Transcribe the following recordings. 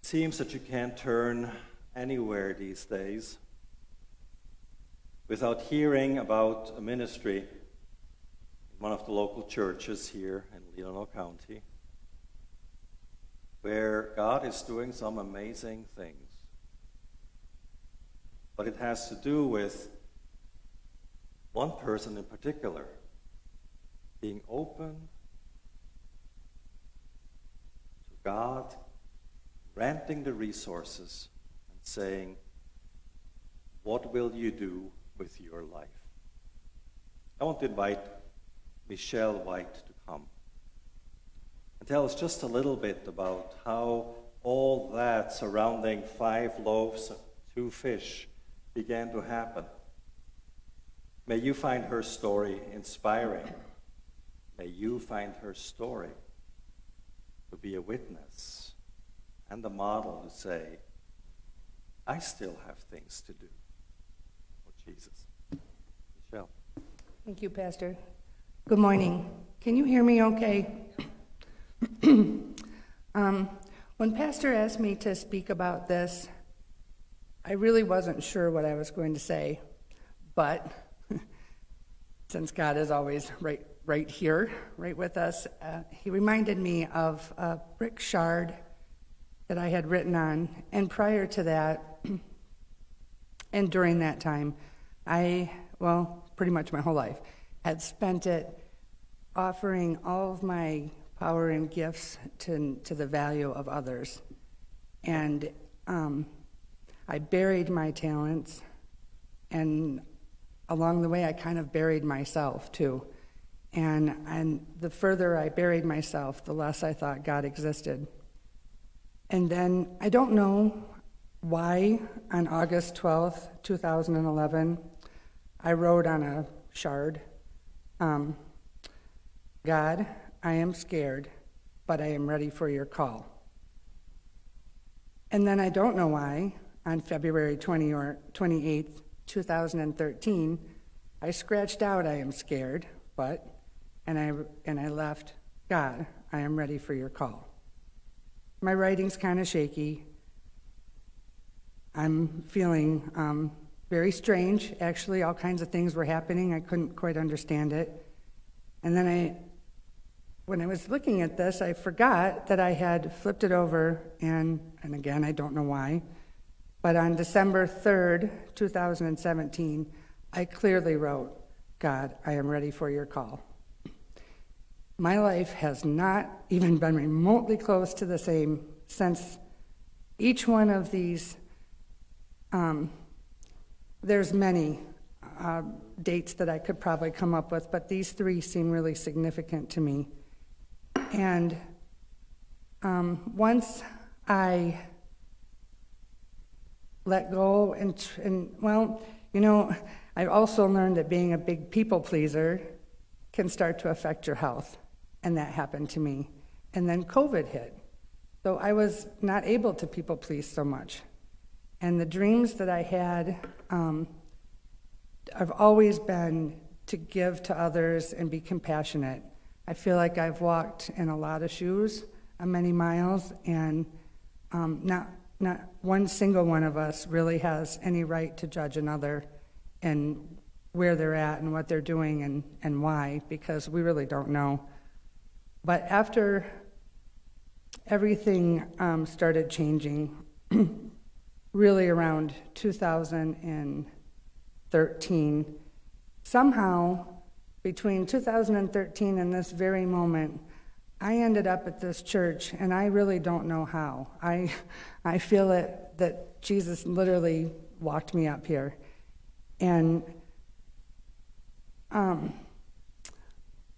seems that you can't turn anywhere these days without hearing about a ministry in one of the local churches here in Leland County where God is doing some amazing things. But it has to do with one person in particular being open to God, granting the resources and saying, what will you do with your life? I want to invite Michelle White to come and tell us just a little bit about how all that surrounding 5 loaves and 2 fish began to happen. May you find her story inspiring. May you find her story to be a witness and a model to say, I still have things to do for Jesus. Michelle. Thank you, Pastor. Good morning. Can you hear me okay? When Pastor asked me to speak about this, I really wasn't sure what I was going to say, but since God is always right here, right with us, he reminded me of a brick shard that I had written on, and prior to that, and during that time, pretty much my whole life, had spent it offering all of my power and gifts to the value of others. And I buried my talents, and along the way I kind of buried myself too. And the further I buried myself, the less I thought God existed. And then, I don't know why, on August 12th, 2011, I wrote on a shard, God, I am scared, but I am ready for your call. And then I don't know why, on February 28th, 2013, I scratched out, I am scared, and I left, God, I am ready for your call. My writing's kind of shaky. I'm feeling very strange. Actually, all kinds of things were happening. I couldn't quite understand it. And then when I was looking at this, I forgot that I had flipped it over, and again, I don't know why, but on December 3rd, 2017, I clearly wrote, God, I am ready for your call. My life has not even been remotely close to the same since each one of these, there's many dates that I could probably come up with, but these 3 seem really significant to me. And once I let go, I've also learned that being a big people pleaser can start to affect your health. And that happened to me. And then COVID hit. So I was not able to people please so much. And the dreams that I had have always been to give to others and be compassionate. I feel like I've walked in a lot of shoes, many miles, and not one single one of us really has any right to judge another and where they're at and what they're doing and why, because we really don't know. But after everything started changing, really around 2013, somehow between 2013 and this very moment, I ended up at this church, and I really don't know how. I feel that Jesus literally walked me up here. And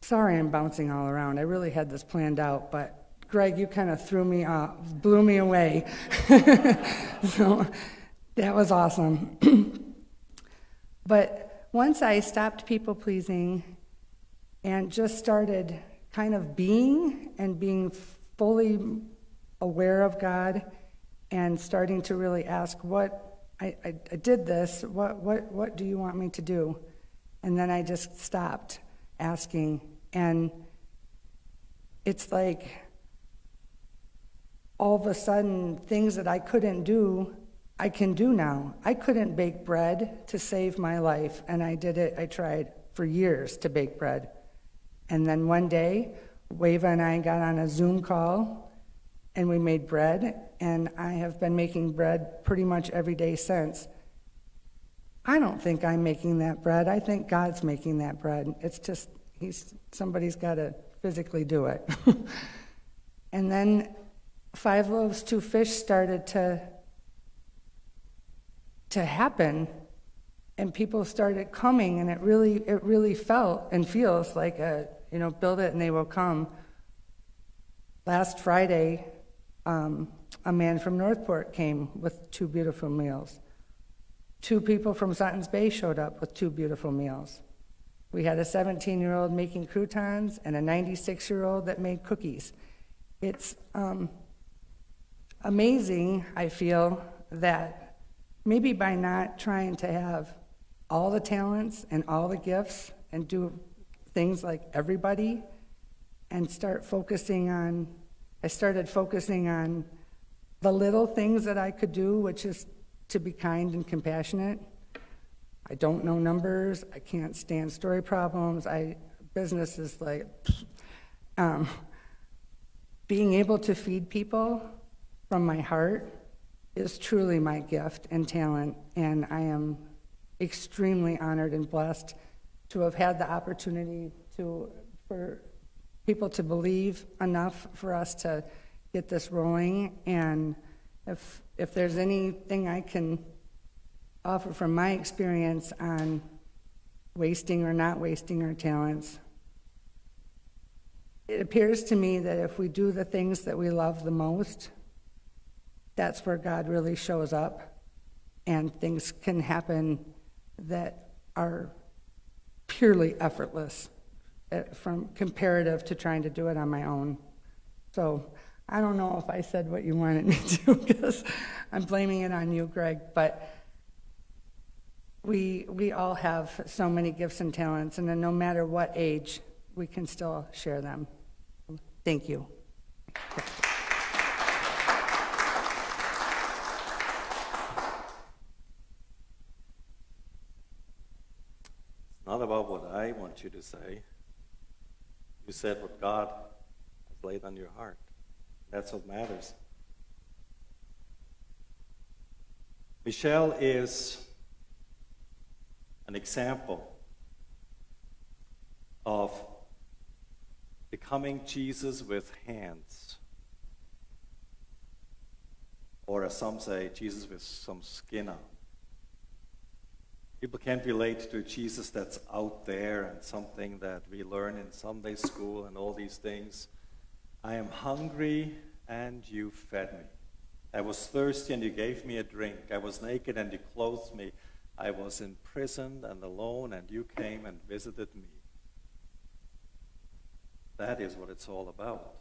sorry I'm bouncing all around. I really had this planned out, but Greg, you kind of threw me off, blew me away. So that was awesome. But once I stopped people-pleasing and just started kind of being fully aware of God and starting to really ask, I did this, what do you want me to do? And then I just stopped asking, and it's like all of a sudden, things that I couldn't do, I can do now. I couldn't bake bread to save my life, and I did it. I tried for years to bake bread. And then one day, Wava and I got on a Zoom call, and we made bread, and I have been making bread pretty much every day since. I don't think I'm making that bread. I think God's making that bread. It's just, somebody's got to physically do it. And then 5 loaves, 2 fish started to happen, and people started coming, and it really felt and feels like build it and they will come. Last Friday, a man from Northport came with 2 beautiful meals. 2 people from Suttons Bay showed up with 2 beautiful meals. We had a 17-year-old making croutons and a 96-year-old that made cookies. It's amazing, I feel, that maybe by not trying to have all the talents and all the gifts and do things like everybody and I started focusing on the little things that I could do, which is to be kind and compassionate. I don't know numbers. I can't stand story problems. Business is like, being able to feed people from my heart is truly my gift and talent, and I am extremely honored and blessed to have had the opportunity for people to believe enough for us to get this rolling. And if there's anything I can offer from my experience on wasting or not wasting our talents, it appears to me that if we do the things that we love the most, that's where God really shows up, and things can happen that are purely effortless from comparative to trying to do it on my own. So I don't know if I said what you wanted me to, because I'm blaming it on you, Greg, but we all have so many gifts and talents, and then no matter what age, we can still share them. Thank you. It's not about what I want you to say. You said what God has laid on your heart. That's what matters. Michelle is an example of becoming Jesus with hands. Or as some say, Jesus with some skin on. People can't relate to a Jesus that's out there and something that we learn in Sunday school and all these things. I am hungry and you fed me. I was thirsty and you gave me a drink. I was naked and you clothed me. I was imprisoned and alone and you came and visited me. That is what it's all about.